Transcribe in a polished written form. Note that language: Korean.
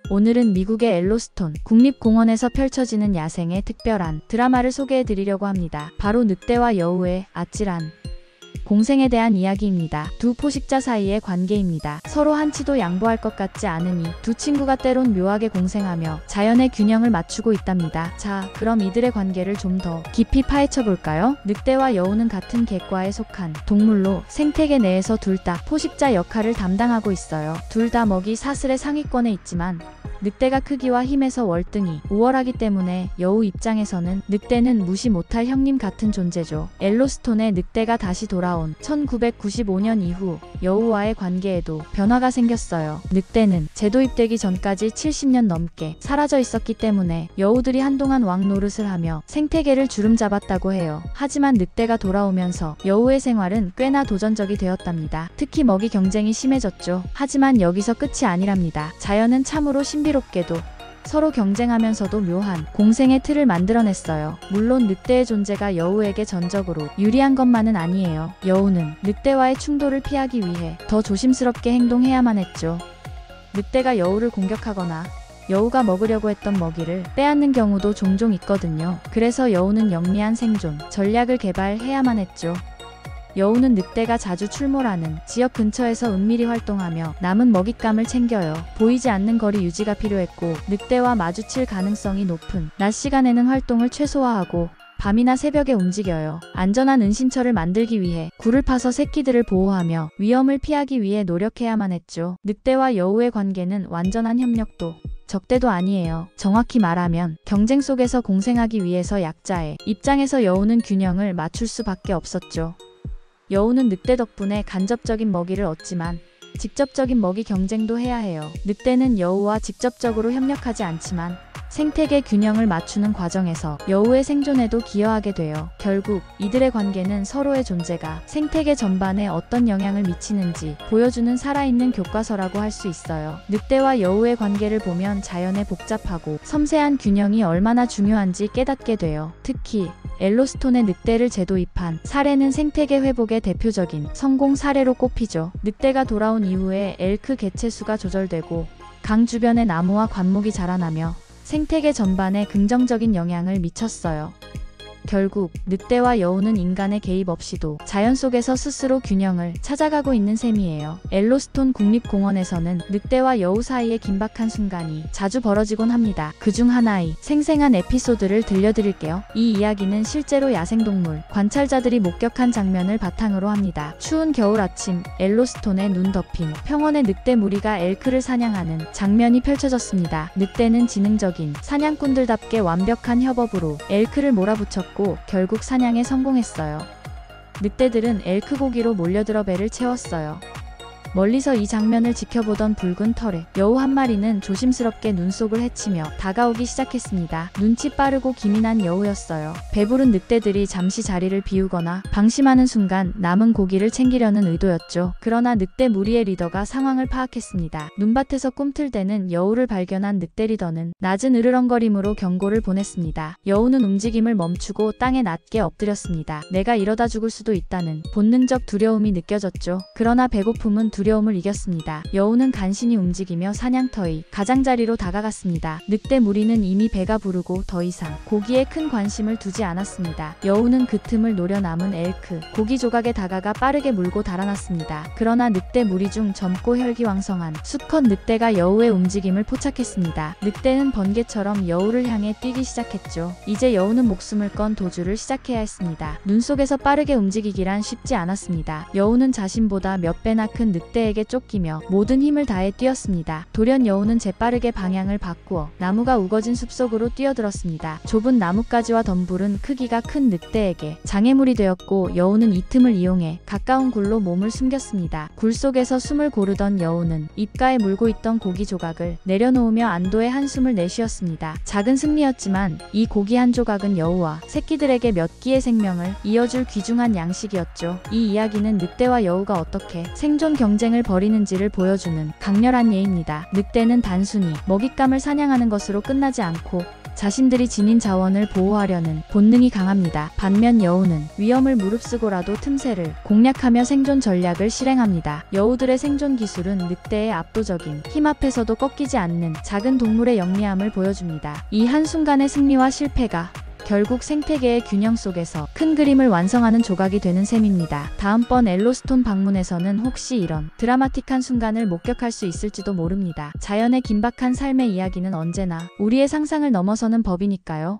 오늘은 미국의 옐로스톤 국립공원에서 펼쳐지는 야생의 특별한 드라마를 소개해드리려고 합니다. 바로 늑대와 여우의 아찔한 공생에 대한 이야기입니다. 두 포식자 사이의 관계입니다. 서로 한치도 양보할 것 같지 않으니 두 친구가 때론 묘하게 공생하며 자연의 균형을 맞추고 있답니다. 자, 그럼 이들의 관계를 좀 더 깊이 파헤쳐 볼까요? 늑대와 여우는 같은 객과에 속한 동물로 생태계 내에서 둘 다 포식자 역할을 담당하고 있어요. 둘 다 먹이 사슬의 상위권에 있지만 늑대가 크기와 힘에서 월등히 우월하기 때문에 여우 입장에서는 늑대는 무시 못할 형님 같은 존재죠. 옐로스톤에 늑대가 다시 돌아온 1995년 이후 여우와의 관계에도 변화가 생겼어요. 늑대는 재도입되기 전까지 70년 넘게 사라져 있었기 때문에 여우들이 한동안 왕 노릇을 하며 생태계를 주름잡았다고 해요. 하지만 늑대가 돌아오면서 여우의 생활은 꽤나 도전적이 되었답니다. 특히 먹이 경쟁이 심해졌죠. 하지만 여기서 끝이 아니랍니다. 자연은 참으로 신비롭게도 서로 경쟁하면서도 묘한 공생의 틀을 만들어냈어요. 물론 늑대의 존재가 여우에게 전적으로 유리한 것만은 아니에요. 여우는 늑대와의 충돌을 피하기 위해 더 조심스럽게 행동해야만 했죠. 늑대가 여우를 공격하거나 여우가 먹으려고 했던 먹이를 빼앗는 경우도 종종 있거든요. 그래서 여우는 영리한 생존 전략을 개발해야만 했죠. 여우는 늑대가 자주 출몰하는 지역 근처에서 은밀히 활동하며 남은 먹잇감을 챙겨요. 보이지 않는 거리 유지가 필요했고 늑대와 마주칠 가능성이 높은 낮 시간에는 활동을 최소화하고 밤이나 새벽에 움직여요. 안전한 은신처를 만들기 위해 굴을 파서 새끼들을 보호하며 위험을 피하기 위해 노력해야만 했죠. 늑대와 여우의 관계는 완전한 협력도 적대도 아니에요. 정확히 말하면 경쟁 속에서 공생하기 위해서 약자의 입장에서 여우는 균형을 맞출 수밖에 없었죠. 여우는 늑대 덕분에 간접적인 먹이를 얻지만 직접적인 먹이 경쟁도 해야 해요. 늑대는 여우와 직접적으로 협력하지 않지만 생태계 균형을 맞추는 과정에서 여우의 생존에도 기여하게 돼요. 결국 이들의 관계는 서로의 존재가 생태계 전반에 어떤 영향을 미치는지 보여주는 살아있는 교과서라고 할 수 있어요. 늑대와 여우의 관계를 보면 자연의 복잡하고 섬세한 균형이 얼마나 중요한지 깨닫게 돼요. 특히 옐로스톤에 늑대를 재도입한 사례는 생태계 회복의 대표적인 성공 사례로 꼽히죠. 늑대가 돌아온 이후에 엘크 개체수가 조절되고 강 주변의 나무와 관목이 자라나며 생태계 전반에 긍정적인 영향을 미쳤어요. 결국 늑대와 여우는 인간의 개입 없이도 자연 속에서 스스로 균형을 찾아가고 있는 셈이에요. 옐로스톤 국립공원에서는 늑대와 여우 사이의 긴박한 순간이 자주 벌어지곤 합니다. 그중 하나의 생생한 에피소드를 들려드릴게요. 이 이야기는 실제로 야생동물 관찰자들이 목격한 장면을 바탕으로 합니다. 추운 겨울 아침 옐로스톤에 눈 덮인 평원의 늑대 무리가 엘크를 사냥하는 장면이 펼쳐졌습니다. 늑대는 지능적인 사냥꾼들답게 완벽한 협업으로 엘크를 몰아붙였고 결국 사냥에 성공했어요. 늑대들은 엘크 고기로 몰려들어 배를 채웠어요. 멀리서 이 장면을 지켜보던 붉은 털의 여우 한 마리는 조심스럽게 눈속을 헤치며 다가오기 시작했습니다. 눈치 빠르고 기민한 여우였어요. 배부른 늑대들이 잠시 자리를 비우거나 방심하는 순간 남은 고기를 챙기려는 의도였죠. 그러나 늑대 무리의 리더가 상황을 파악했습니다. 눈밭에서 꿈틀대는 여우를 발견한 늑대 리더는 낮은 으르렁거림으로 경고를 보냈습니다. 여우는 움직임을 멈추고 땅에 낮게 엎드렸습니다. 내가 이러다 죽을 수도 있다는 본능적 두려움이 느껴졌죠. 그러나 배고픔은 두려움을 이겼습니다. 여우는 간신히 움직이며 사냥터의 가장자리로 다가갔습니다. 늑대 무리는 이미 배가 부르고 더 이상 고기에 큰 관심을 두지 않았습니다. 여우는 그 틈을 노려 남은 엘크 고기 조각에 다가가 빠르게 물고 달아났습니다. 그러나 늑대 무리 중 젊고 혈기왕성한 수컷 늑대가 여우의 움직임을 포착했습니다. 늑대는 번개처럼 여우를 향해 뛰기 시작했죠. 이제 여우는 목숨을 건 도주를 시작해야 했습니다. 눈 속에서 빠르게 움직이기란 쉽지 않았습니다. 여우는 자신보다 몇 배나 큰 늑대에게 쫓기며 모든 힘을 다해 뛰었습니다. 돌연 여우는 재빠르게 방향을 바꾸어 나무가 우거진 숲속으로 뛰어들었습니다. 좁은 나뭇가지와 덤불은 크기가 큰 늑대에게 장애물이 되었고 여우는 이 틈을 이용해 가까운 굴로 몸을 숨겼습니다. 굴 속에서 숨을 고르던 여우는 입가에 물고 있던 고기 조각을 내려놓으며 안도의 한숨을 내쉬었습니다. 작은 승리였지만 이 고기 한 조각은 여우와 새끼들에게 몇 기의 생명을 이어줄 귀중한 양식이었죠. 이 이야기는 늑대와 여우가 어떻게 생존 경쟁을 벌이는지를 보여주는 강렬한 예입니다. 늑대는 단순히 먹잇감을 사냥하는 것으로 끝나지 않고 자신들이 지닌 자원을 보호하려는 본능이 강합니다. 반면 여우는 위험을 무릅쓰고라도 틈새를 공략하며 생존 전략을 실행합니다. 여우들의 생존 기술은 늑대의 압도적인 힘 앞에서도 꺾이지 않는 작은 동물의 영리함을 보여줍니다. 이 한순간의 승리와 실패가 결국 생태계의 균형 속에서 큰 그림을 완성하는 조각이 되는 셈입니다. 다음번 엘로스톤 방문에서는 혹시 이런 드라마틱한 순간을 목격할 수 있을지도 모릅니다. 자연의 긴박한 삶의 이야기는 언제나 우리의 상상을 넘어서는 법이니까요.